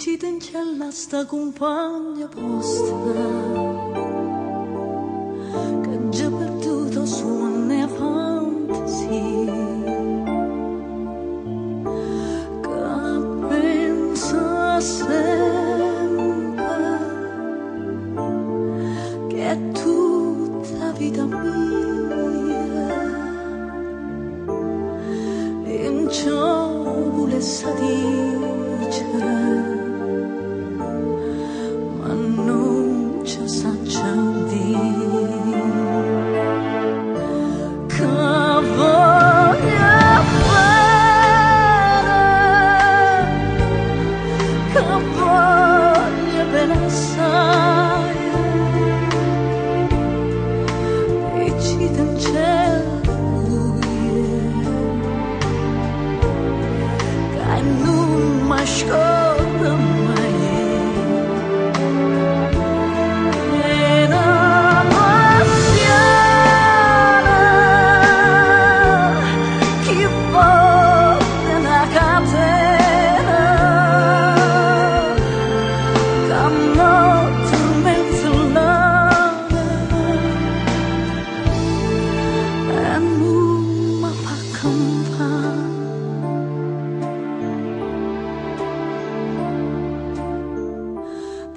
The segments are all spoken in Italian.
Dici in cella sta compagna vostra che ha già perduto suone fantasia, che pensa sempre che è tutta vita mia, in ciò volesse dire ma non ci sa già dire che voglia bene assai e ci t'incerco che non mi scorda mai.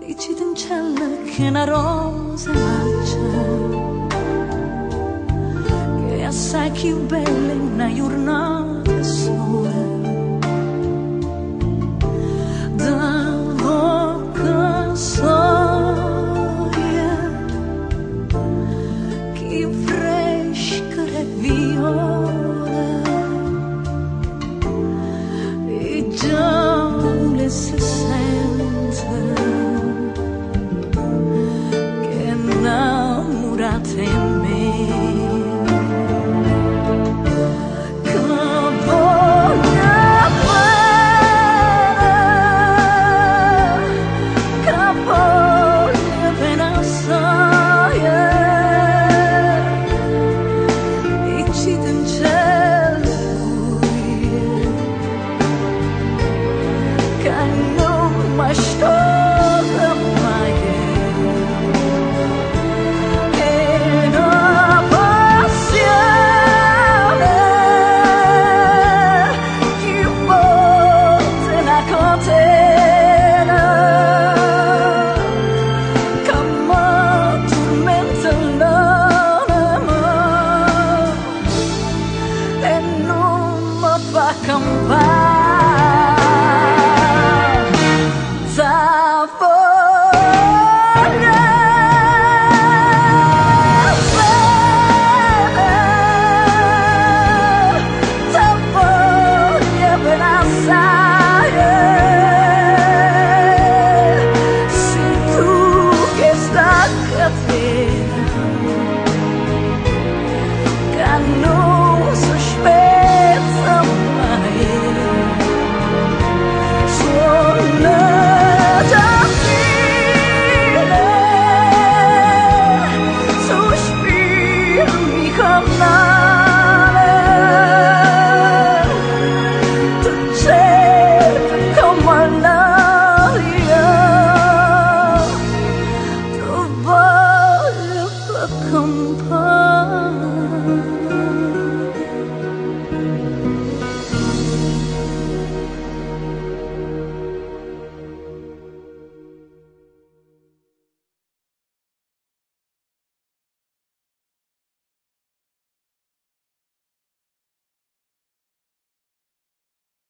Dici in cella che una rosa marcia, che è assai più bella in una giornata sola, da bocca soia, che fresca e viola, e già le stesse